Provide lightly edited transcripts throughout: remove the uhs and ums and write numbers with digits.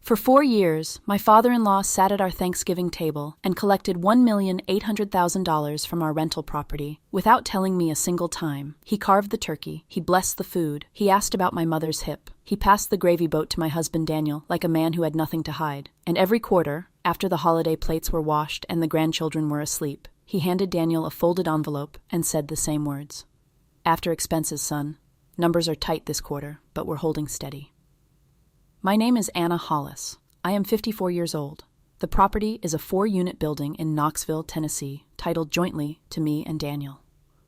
For 4 years, my father-in-law sat at our Thanksgiving table and collected $1,800,000 from our rental property without telling me a single time. He carved the turkey, he blessed the food, he asked about my mother's hip, he passed the gravy boat to my husband Daniel like a man who had nothing to hide. And every quarter, after the holiday plates were washed and the grandchildren were asleep, he handed Daniel a folded envelope and said the same words. "After expenses, son. Numbers are tight this quarter, but we're holding steady." My name is Anna Hollis. I am 54 years old. The property is a 4-unit building in Knoxville, Tennessee, titled jointly to me and Daniel.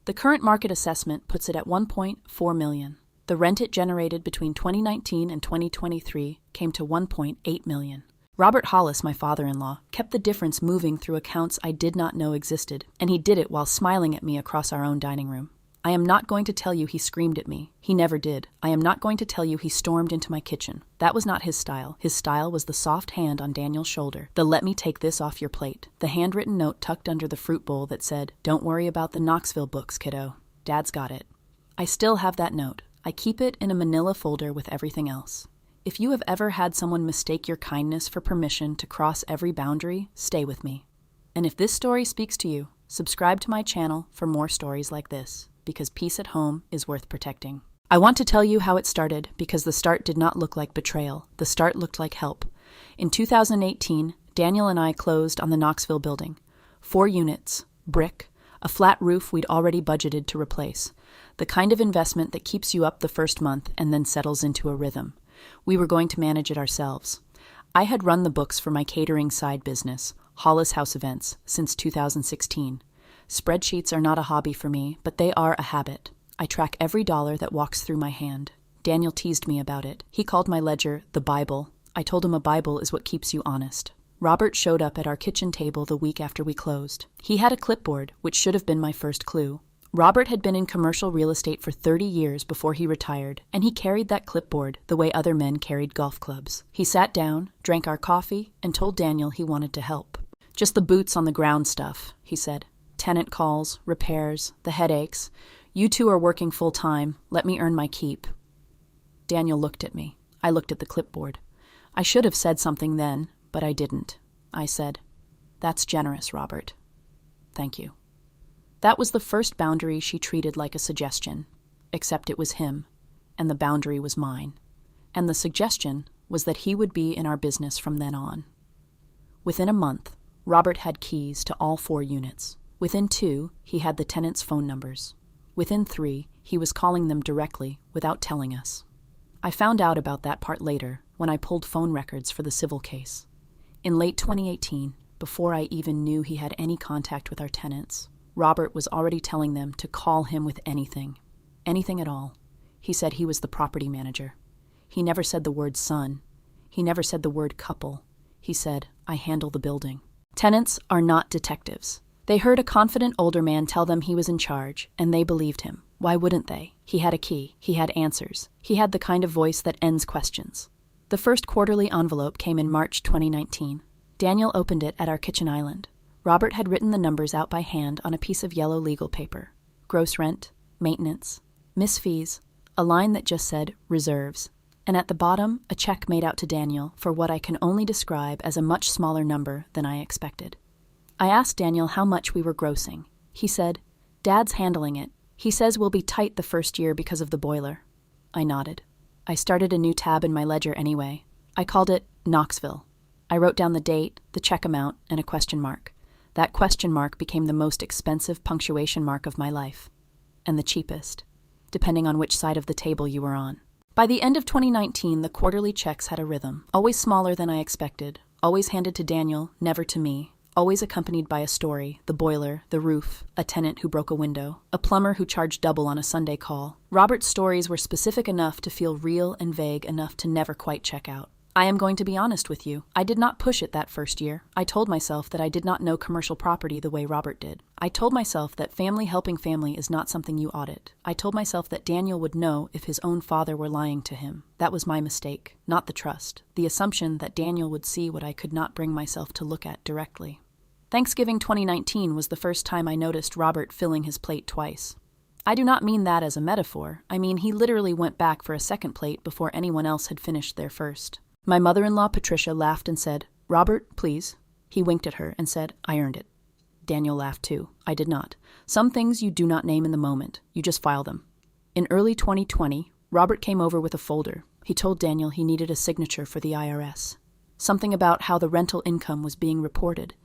The current market assessment puts it at $1.4 million. The rent it generated between 2019 and 2023 came to $1.8 million. Robert Hollis, my father-in-law, kept the difference moving through accounts I did not know existed, and he did it while smiling at me across our own dining room. I am not going to tell you he screamed at me. He never did. I am not going to tell you he stormed into my kitchen. That was not his style. His style was the soft hand on Daniel's shoulder, the "let me take this off your plate," the handwritten note tucked under the fruit bowl that said, "Don't worry about the Knoxville books, kiddo. Dad's got it." I still have that note. I keep it in a manila folder with everything else. If you have ever had someone mistake your kindness for permission to cross every boundary, stay with me. And if this story speaks to you, subscribe to my channel for more stories like this, because peace at home is worth protecting. I want to tell you how it started, because the start did not look like betrayal. The start looked like help. In 2018, Daniel and I closed on the Knoxville building. 4 units, brick, a flat roof we'd already budgeted to replace. The kind of investment that keeps you up the first month and then settles into a rhythm. We were going to manage it ourselves. I had run the books for my catering side business, Hollis House Events, since 2016. Spreadsheets are not a hobby for me, but they are a habit. I track every dollar that walks through my hand. Daniel teased me about it. He called my ledger the Bible. I told him a Bible is what keeps you honest. Robert showed up at our kitchen table the week after we closed. He had a clipboard, which should have been my first clue. Robert had been in commercial real estate for 30 years before he retired, and he carried that clipboard the way other men carried golf clubs. He sat down, drank our coffee, and told Daniel he wanted to help. "Just the boots on the ground stuff," he said. "Tenant calls, repairs, the headaches. You two are working full-time. Let me earn my keep." Daniel looked at me. I looked at the clipboard. I should have said something then, but I didn't. I said, "That's generous, Robert. Thank you." That was the first boundary she treated like a suggestion, except it was him, and the boundary was mine. And the suggestion was that he would be in our business from then on. Within a month, Robert had keys to all 4 units. Within 2, he had the tenants' phone numbers. Within 3, he was calling them directly without telling us. I found out about that part later when I pulled phone records for the civil case. In late 2018, before I even knew he had any contact with our tenants, Robert was already telling them to call him with anything. Anything at all. He said he was the property manager. He never said the word son. He never said the word couple. He said, "I handle the building." Tenants are not detectives. They heard a confident older man tell them he was in charge, and they believed him. Why wouldn't they? He had a key. He had answers. He had the kind of voice that ends questions. The first quarterly envelope came in March 2019. Daniel opened it at our kitchen island. Robert had written the numbers out by hand on a piece of yellow legal paper. Gross rent, maintenance, miss fees, a line that just said reserves, and at the bottom, a check made out to Daniel for what I can only describe as a much smaller number than I expected. I asked Daniel how much we were grossing. He said, "Dad's handling it. He says we'll be tight the first year because of the boiler." I nodded. I started a new tab in my ledger anyway. I called it Knoxville. I wrote down the date, the check amount, and a question mark. That question mark became the most expensive punctuation mark of my life, and the cheapest, depending on which side of the table you were on. By the end of 2019, the quarterly checks had a rhythm, always smaller than I expected, always handed to Daniel, never to me, always accompanied by a story, the boiler, the roof, a tenant who broke a window, a plumber who charged double on a Sunday call. Robert's stories were specific enough to feel real and vague enough to never quite check out. I am going to be honest with you. I did not push it that first year. I told myself that I did not know commercial property the way Robert did. I told myself that family helping family is not something you audit. I told myself that Daniel would know if his own father were lying to him. That was my mistake, not the trust. The assumption that Daniel would see what I could not bring myself to look at directly. Thanksgiving 2019 was the first time I noticed Robert filling his plate twice. I do not mean that as a metaphor. I mean he literally went back for a second plate before anyone else had finished their first. My mother-in-law, Patricia, laughed and said, "Robert, please." He winked at her and said, "I earned it." Daniel laughed too. I did not. Some things you do not name in the moment. You just file them. In early 2020, Robert came over with a folder. He told Daniel he needed a signature for the IRS. Something about how the rental income was being reported.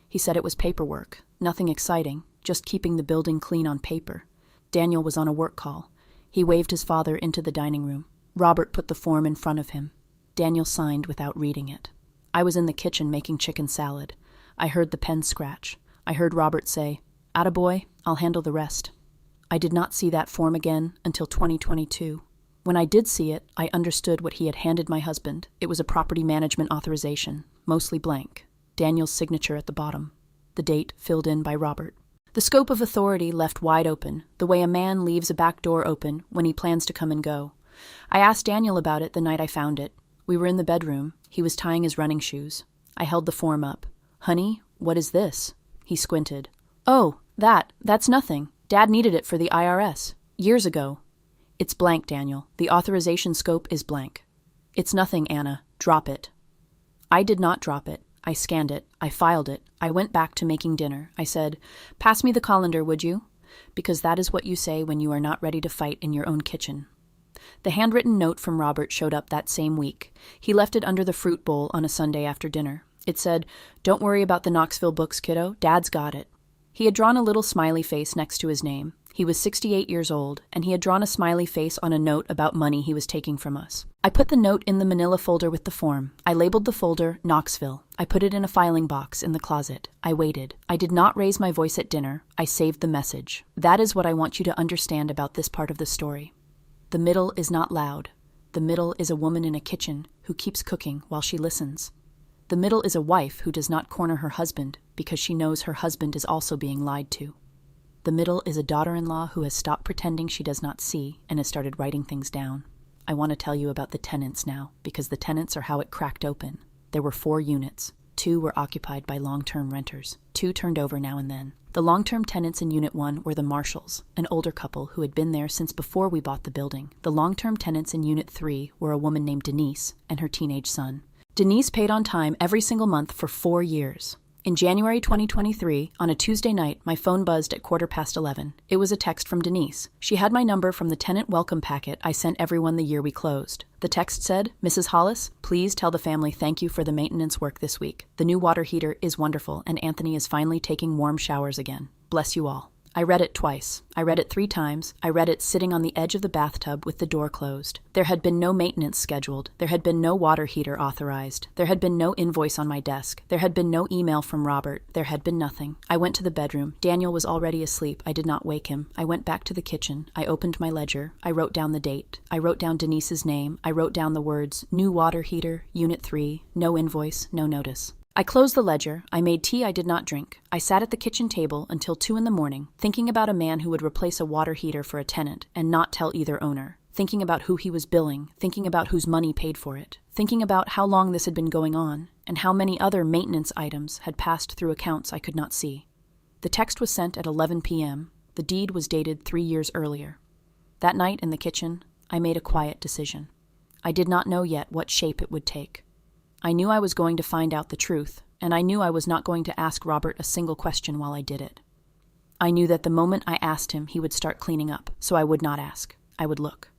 He said it was paperwork, nothing exciting, just keeping the building clean on paper. Daniel was on a work call. He waved his father into the dining room. Robert put the form in front of him. Daniel signed without reading it. I was in the kitchen making chicken salad. I heard the pen scratch. I heard Robert say, "Attaboy, I'll handle the rest." I did not see that form again until 2022. When I did see it, I understood what he had handed my husband. It was a property management authorization, mostly blank. Daniel's signature at the bottom. The date filled in by Robert. The scope of authority left wide open, the way a man leaves a back door open when he plans to come and go. I asked Daniel about it the night I found it. We were in the bedroom. He was tying his running shoes. I held the form up. "Honey, what is this?" He squinted. "Oh, that's nothing. Dad needed it for the IRS. Years ago." "It's blank, Daniel. The authorization scope is blank." "It's nothing, Anna. Drop it." I did not drop it. I scanned it. I filed it. I went back to making dinner. I said, "Pass me the colander, would you?" Because that is what you say when you are not ready to fight in your own kitchen. The handwritten note from Robert showed up that same week. He left it under the fruit bowl on a Sunday after dinner. It said, "Don't worry about the Knoxville books, kiddo. Dad's got it." He had drawn a little smiley face next to his name. He was 68 years old, and he had drawn a smiley face on a note about money he was taking from us. I put the note in the manila folder with the form. I labeled the folder Knoxville. I put it in a filing box in the closet. I waited. I did not raise my voice at dinner. I saved the message. That is what I want you to understand about this part of the story. The middle is not loud. The middle is a woman in a kitchen who keeps cooking while she listens. The middle is a wife who does not corner her husband because she knows her husband is also being lied to. The middle is a daughter-in-law who has stopped pretending she does not see and has started writing things down. I want to tell you about the tenants now, because the tenants are how it cracked open. There were 4 units. 2 were occupied by long-term renters. 2 turned over now and then. The long-term tenants in Unit 1 were the Marshalls, an older couple who had been there since before we bought the building. The long-term tenants in Unit 3 were a woman named Denise and her teenage son. Denise paid on time every single month for 4 years. In January 2023, on a Tuesday night, my phone buzzed at 11:15. It was a text from Denise. She had my number from the tenant welcome packet I sent everyone the year we closed. The text said, "Mrs. Hollis, please tell the family thank you for the maintenance work this week. The new water heater is wonderful, and Anthony is finally taking warm showers again. Bless you all." I read it twice. I read it 3 times. I read it sitting on the edge of the bathtub with the door closed. There had been no maintenance scheduled. There had been no water heater authorized. There had been no invoice on my desk. There had been no email from Robert. There had been nothing. I went to the bedroom. Daniel was already asleep. I did not wake him. I went back to the kitchen. I opened my ledger. I wrote down the date. I wrote down Denise's name. I wrote down the words, "New water heater, Unit 3, no invoice, no notice." I closed the ledger. I made tea I did not drink. I sat at the kitchen table until 2 a.m, thinking about a man who would replace a water heater for a tenant and not tell either owner, thinking about who he was billing, thinking about whose money paid for it, thinking about how long this had been going on, and how many other maintenance items had passed through accounts I could not see. The text was sent at 11 p.m. The deed was dated 3 years earlier. That night in the kitchen, I made a quiet decision. I did not know yet what shape it would take. I knew I was going to find out the truth, and I knew I was not going to ask Robert a single question while I did it. I knew that the moment I asked him, he would start cleaning up, so I would not ask. I would look.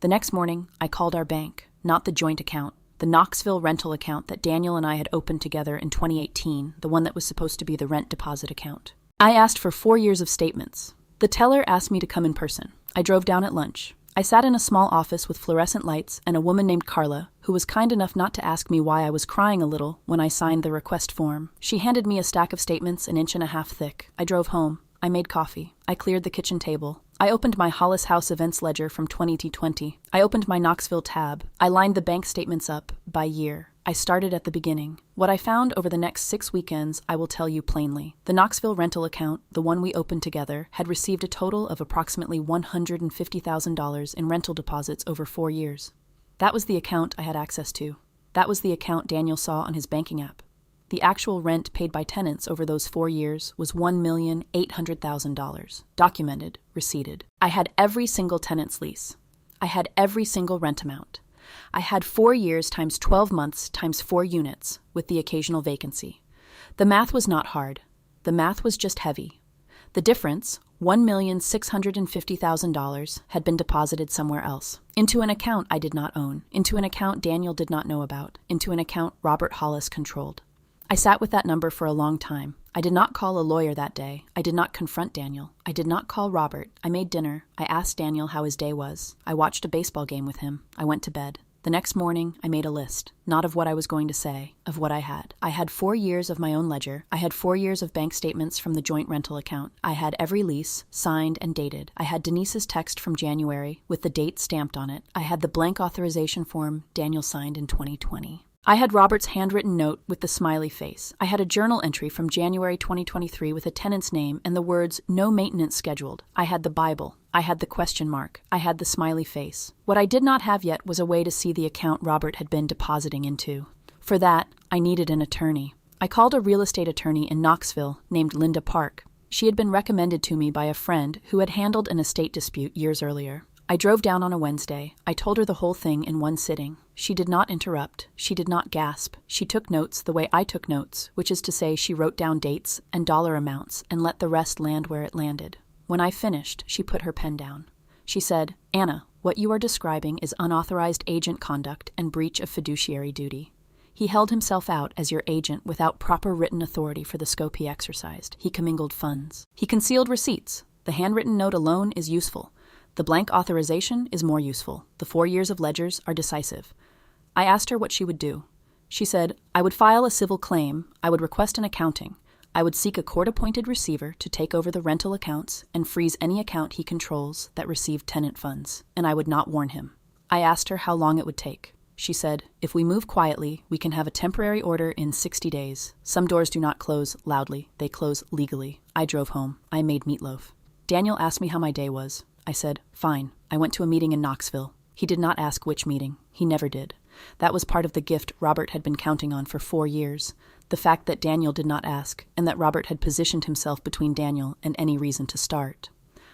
The next morning, I called our bank, not the joint account, the Knoxville rental account that Daniel and I had opened together in 2018, the one that was supposed to be the rent deposit account. I asked for 4 years of statements. The teller asked me to come in person. I drove down at lunch. I sat in a small office with fluorescent lights and a woman named Carla, who was kind enough not to ask me why I was crying a little when I signed the request form. She handed me a stack of statements 1.5 inches thick. I drove home. I made coffee. I cleared the kitchen table. I opened my Hollis House events ledger from 2020. I opened my Knoxville tab. I lined the bank statements up by year. I started at the beginning. What I found over the next 6 weekends, I will tell you plainly. The Knoxville rental account, the one we opened together, had received a total of approximately $150,000 in rental deposits over 4 years. That was the account I had access to. That was the account Daniel saw on his banking app. The actual rent paid by tenants over those 4 years was $1,800,000. Documented, receipted. I had every single tenant's lease. I had every single rent amount. I had 4 years times 12 months times 4 units, with the occasional vacancy. The math was not hard. The math was just heavy. The difference, $1,650,000, had been deposited somewhere else. Into an account I did not own, into an account Daniel did not know about, into an account Robert Hollis controlled. I sat with that number for a long time. I did not call a lawyer that day. I did not confront Daniel. I did not call Robert. I made dinner. I asked Daniel how his day was. I watched a baseball game with him. I went to bed. The next morning, I made a list, not of what I was going to say, of what I had. I had 4 years of my own ledger. I had 4 years of bank statements from the joint rental account. I had every lease, signed and dated. I had Denise's text from January, with the date stamped on it. I had the blank authorization form Daniel signed in 2020. I had Robert's handwritten note with the smiley face. I had a journal entry from January 2023 with a tenant's name and the words, "No maintenance scheduled." I had the Bible. I had the question mark. I had the smiley face. What I did not have yet was a way to see the account Robert had been depositing into. For that, I needed an attorney. I called a real estate attorney in Knoxville named Linda Park. She had been recommended to me by a friend who had handled an estate dispute years earlier. I drove down on a Wednesday. I told her the whole thing in one sitting. She did not interrupt. She did not gasp. She took notes the way I took notes, which is to say she wrote down dates and dollar amounts and let the rest land where it landed. When I finished, she put her pen down. She said, "Anna, what you are describing is unauthorized agent conduct and breach of fiduciary duty." He held himself out as your agent without proper written authority for the scope he exercised. He commingled funds. He concealed receipts. The handwritten note alone is useful. The blank authorization is more useful. The 4 years of ledgers are decisive. I asked her what she would do. She said, "I would file a civil claim. I would request an accounting. I would seek a court-appointed receiver to take over the rental accounts and freeze any account he controls that received tenant funds, and I would not warn him." I asked her how long it would take. She said, "If we move quietly, we can have a temporary order in 60 days. Some doors do not close loudly. They close legally." I drove home. I made meatloaf. Daniel asked me how my day was. I said, "Fine. I went to a meeting in Knoxville." He did not ask which meeting. He never did. That was part of the gift Robert had been counting on for 4 years. The fact that Daniel did not ask, and that Robert had positioned himself between Daniel and any reason to start.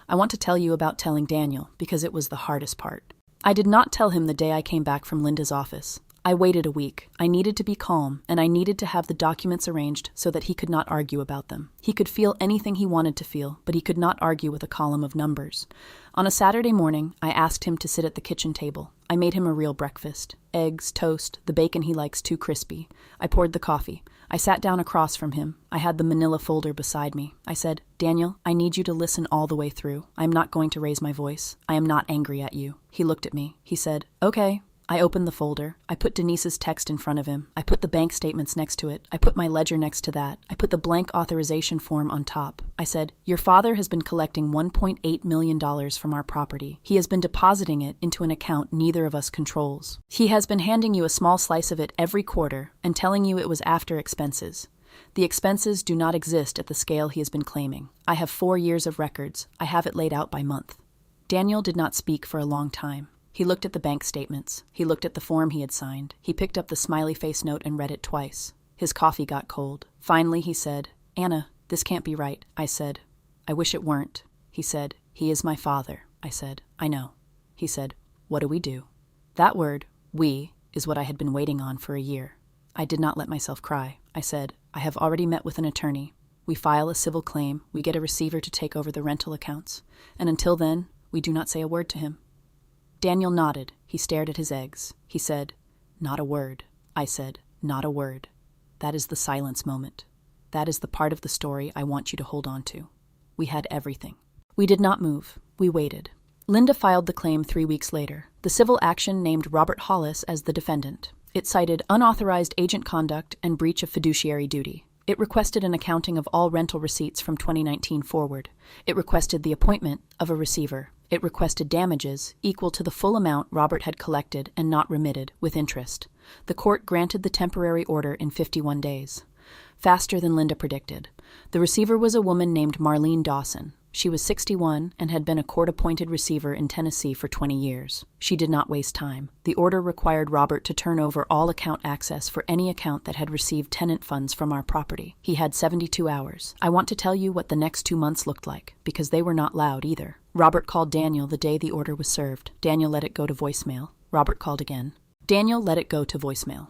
I want to tell you about telling Daniel, because it was the hardest part. I did not tell him the day I came back from Linda's office. I waited a week. I needed to be calm, and I needed to have the documents arranged so that he could not argue about them. He could feel anything he wanted to feel, but he could not argue with a column of numbers. On a Saturday morning, I asked him to sit at the kitchen table. I made him a real breakfast. Eggs, toast, the bacon he likes too crispy. I poured the coffee. I sat down across from him. I had the manila folder beside me. I said, "Daniel, I need you to listen all the way through. I am not going to raise my voice. I am not angry at you." He looked at me. He said, "Okay." I opened the folder. I put Denise's text in front of him. I put the bank statements next to it. I put my ledger next to that. I put the blank authorization form on top. I said, "Your father has been collecting $1.8 million from our property. He has been depositing it into an account neither of us controls. He has been handing you a small slice of it every quarter and telling you it was after expenses. The expenses do not exist at the scale he has been claiming. I have 4 years of records. I have it laid out by month." Daniel did not speak for a long time. He looked at the bank statements. He looked at the form he had signed. He picked up the smiley face note and read it twice. His coffee got cold. Finally, he said, "Anna, this can't be right." I said, "I wish it weren't." He said, "He is my father." I said, "I know." He said, "What do we do?" That word, "we," is what I had been waiting on for a year. I did not let myself cry. I said, "I have already met with an attorney. We file a civil claim. We get a receiver to take over the rental accounts. And until then, we do not say a word to him." Daniel nodded. He stared at his eggs. He said, "Not a word." I said, "Not a word." That is the silence moment. That is the part of the story I want you to hold on to. We had everything. We did not move. We waited. Linda filed the claim 3 weeks later. The civil action named Robert Hollis as the defendant. It cited unauthorized agent conduct and breach of fiduciary duty. It requested an accounting of all rental receipts from 2019 forward. It requested the appointment of a receiver. It requested damages equal to the full amount Robert had collected and not remitted, with interest. The court granted the temporary order in 51 days. Faster than Linda predicted. The receiver was a woman named Marlene Dawson. She was 61 and had been a court-appointed receiver in Tennessee for 20 years. She did not waste time. The order required Robert to turn over all account access for any account that had received tenant funds from our property. He had 72 hours. I want to tell you what the next 2 months looked like, because they were not loud either. Robert called Daniel the day the order was served. Daniel let it go to voicemail. Robert called again. Daniel let it go to voicemail.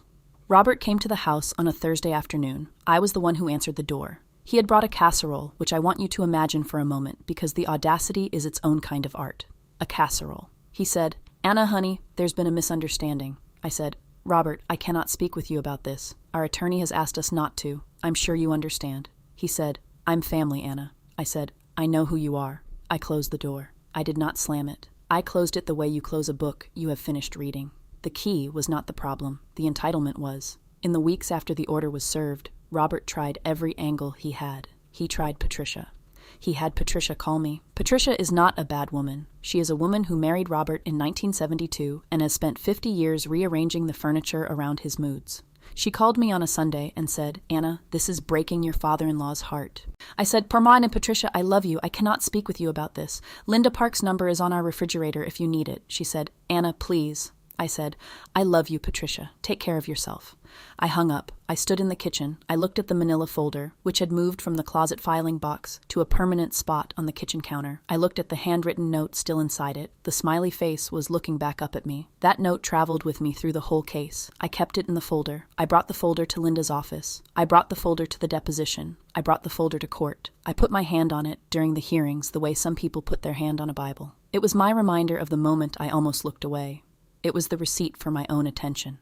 Robert came to the house on a Thursday afternoon. I was the one who answered the door. He had brought a casserole, which I want you to imagine for a moment, because the audacity is its own kind of art. A casserole. He said, "Anna, honey, there's been a misunderstanding." I said, "Robert, I cannot speak with you about this. Our attorney has asked us not to. I'm sure you understand." He said, "I'm family, Anna." I said, "I know who you are." I closed the door. I did not slam it. I closed it the way you close a book you have finished reading. The key was not the problem. The entitlement was. In the weeks after the order was served, Robert tried every angle he had. He tried Patricia. He had Patricia call me. Patricia is not a bad woman. She is a woman who married Robert in 1972 and has spent 50 years rearranging the furniture around his moods. She called me on a Sunday and said, "Anna, this is breaking your father-in-law's heart." I said, "Parmine and Patricia, I love you. I cannot speak with you about this. Linda Park's number is on our refrigerator if you need it." She said, "Anna, please." I said, "I love you, Patricia. Take care of yourself." I hung up. I stood in the kitchen. I looked at the manila folder, which had moved from the closet filing box to a permanent spot on the kitchen counter. I looked at the handwritten note still inside it. The smiley face was looking back up at me. That note traveled with me through the whole case. I kept it in the folder. I brought the folder to Linda's office. I brought the folder to the deposition. I brought the folder to court. I put my hand on it during the hearings the way some people put their hand on a Bible. It was my reminder of the moment I almost looked away. It was the receipt for my own attention.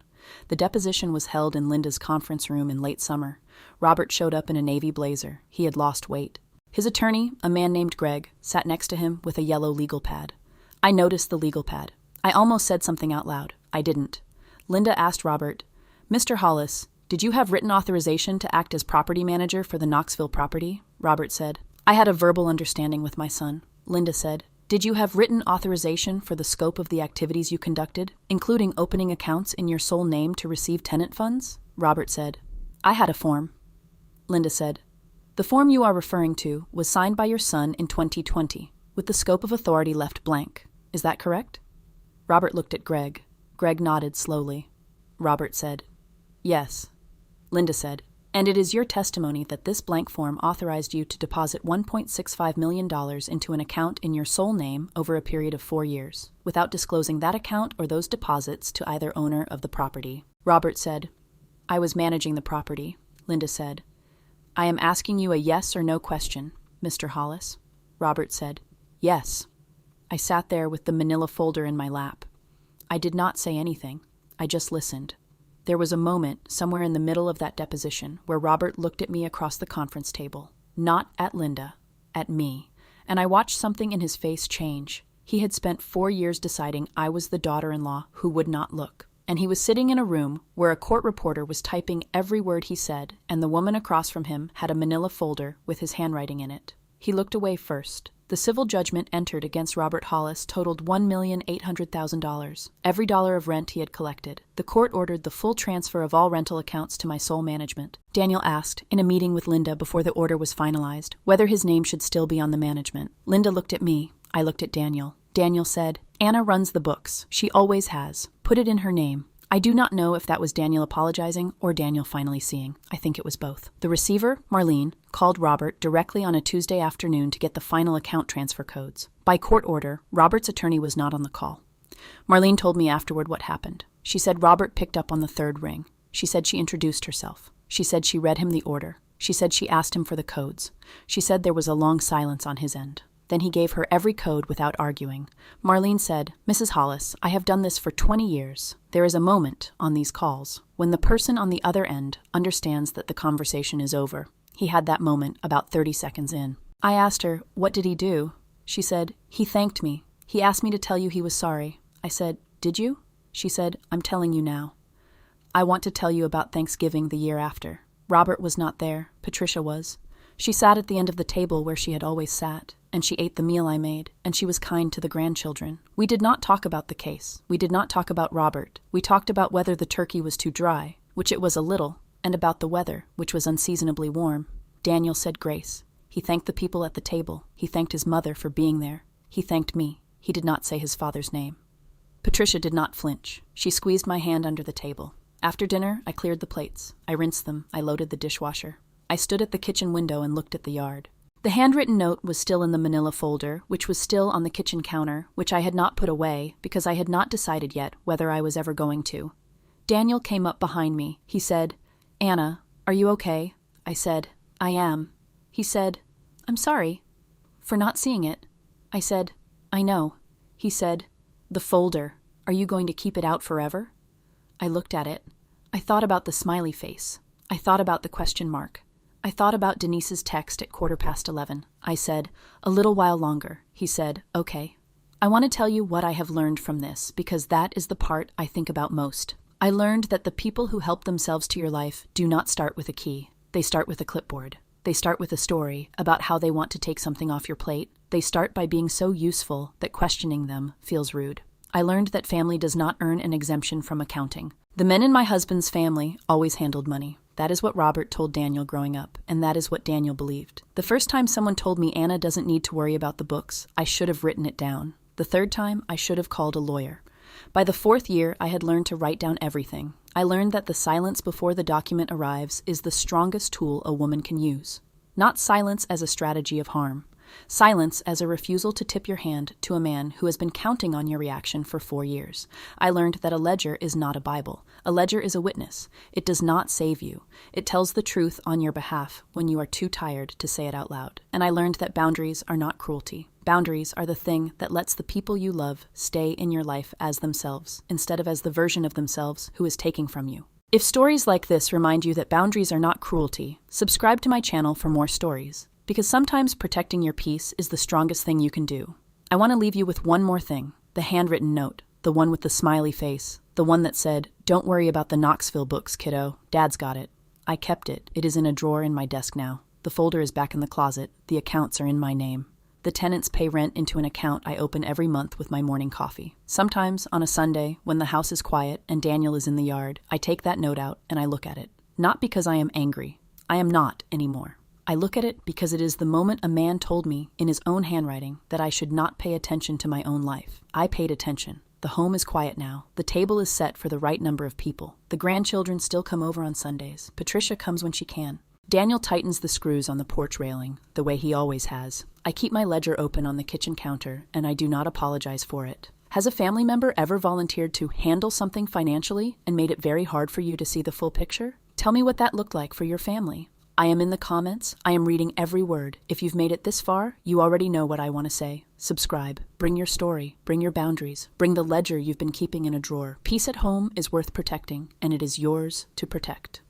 The deposition was held in Linda's conference room in late summer. Robert showed up in a navy blazer. He had lost weight. His attorney, a man named Greg, sat next to him with a yellow legal pad. I noticed the legal pad. I almost said something out loud. I didn't. Linda asked Robert, "Mr. Hollis, did you have written authorization to act as property manager for the Knoxville property?" Robert said, "I had a verbal understanding with my son." Linda said, "Did you have written authorization for the scope of the activities you conducted, including opening accounts in your sole name to receive tenant funds?" Robert said, "I had a form." Linda said, "The form you are referring to was signed by your son in 2020, with the scope of authority left blank. Is that correct?" Robert looked at Greg. Greg nodded slowly. Robert said, "Yes." Linda said, "And it is your testimony that this blank form authorized you to deposit $1.65 million into an account in your sole name over a period of 4 years, without disclosing that account or those deposits to either owner of the property." Robert said, "I was managing the property." Linda said, "I am asking you a yes or no question, Mr. Hollis." Robert said, "Yes." I sat there with the manila folder in my lap. I did not say anything. I just listened. There was a moment, somewhere in the middle of that deposition, where Robert looked at me across the conference table. Not at Linda, at me. And I watched something in his face change. He had spent 4 years deciding I was the daughter-in-law who would not look. And he was sitting in a room where a court reporter was typing every word he said, and the woman across from him had a manila folder with his handwriting in it. He looked away first. The civil judgment entered against Robert Hollis totaled $1,800,000, every dollar of rent he had collected. The court ordered the full transfer of all rental accounts to my sole management. Daniel asked, in a meeting with Linda before the order was finalized, whether his name should still be on the management. Linda looked at me. I looked at Daniel. Daniel said, "Anna runs the books. She always has. Put it in her name." I do not know if that was Daniel apologizing or Daniel finally seeing. I think it was both. The receiver, Marlene, called Robert directly on a Tuesday afternoon to get the final account transfer codes. By court order, Robert's attorney was not on the call. Marlene told me afterward what happened. She said Robert picked up on the third ring. She said she introduced herself. She said she read him the order. She said she asked him for the codes. She said there was a long silence on his end. Then he gave her every code without arguing. Marlene said, "Mrs. Hollis, I have done this for 20 years. There is a moment on these calls when the person on the other end understands that the conversation is over." He had that moment about 30 seconds in. I asked her, "What did he do?" She said, "He thanked me. He asked me to tell you he was sorry." I said, "Did you?" She said, "I'm telling you now. I want to tell you about Thanksgiving the year after. Robert was not there. Patricia was. She sat at the end of the table where she had always sat, and she ate the meal I made, and she was kind to the grandchildren. We did not talk about the case. We did not talk about Robert. We talked about whether the turkey was too dry, which it was a little, and about the weather, which was unseasonably warm. Daniel said grace. He thanked the people at the table. He thanked his mother for being there. He thanked me. He did not say his father's name. Patricia did not flinch. She squeezed my hand under the table. After dinner, I cleared the plates. I rinsed them. I loaded the dishwasher. I stood at the kitchen window and looked at the yard. The handwritten note was still in the manila folder, which was still on the kitchen counter, which I had not put away because I had not decided yet whether I was ever going to. Daniel came up behind me. He said, "Anna, are you okay?" I said, "I am." He said, "I'm sorry for not seeing it." I said, "I know." He said, "The folder, are you going to keep it out forever?" I looked at it. I thought about the smiley face. I thought about the question mark. I thought about Denise's text at 11:15. I said, "A little while longer." He said, "Okay." I want to tell you what I have learned from this, because that is the part I think about most. I learned that the people who help themselves to your life do not start with a key. They start with a clipboard. They start with a story about how they want to take something off your plate. They start by being so useful that questioning them feels rude. I learned that family does not earn an exemption from accounting. The men in my husband's family always handled money. That is what Robert told Daniel growing up, and that is what Daniel believed. The first time someone told me Anna doesn't need to worry about the books, I should have written it down. The third time, I should have called a lawyer. By the fourth year, I had learned to write down everything. I learned that the silence before the document arrives is the strongest tool a woman can use. Not silence as a strategy of harm. Silence as a refusal to tip your hand to a man who has been counting on your reaction for 4 years. I learned that a ledger is not a Bible. A ledger is a witness. It does not save you. It tells the truth on your behalf when you are too tired to say it out loud. And I learned that boundaries are not cruelty. Boundaries are the thing that lets the people you love stay in your life as themselves, instead of as the version of themselves who is taking from you. If stories like this remind you that boundaries are not cruelty, subscribe to my channel for more stories. Because sometimes protecting your peace is the strongest thing you can do. I want to leave you with one more thing. The handwritten note. The one with the smiley face. The one that said, "Don't worry about the Knoxville books, kiddo. Dad's got it." I kept it. It is in a drawer in my desk now. The folder is back in the closet. The accounts are in my name. The tenants pay rent into an account I open every month with my morning coffee. Sometimes, on a Sunday, when the house is quiet and Daniel is in the yard, I take that note out and I look at it. Not because I am angry. I am not anymore. I look at it because it is the moment a man told me, in his own handwriting, that I should not pay attention to my own life. I paid attention. The home is quiet now. The table is set for the right number of people. The grandchildren still come over on Sundays. Patricia comes when she can. Daniel tightens the screws on the porch railing, the way he always has. I keep my ledger open on the kitchen counter, and I do not apologize for it. Has a family member ever volunteered to handle something financially and made it very hard for you to see the full picture? Tell me what that looked like for your family. I am in the comments. I am reading every word. If you've made it this far, you already know what I want to say. Subscribe. Bring your story. Bring your boundaries. Bring the ledger you've been keeping in a drawer. Peace at home is worth protecting, and it is yours to protect.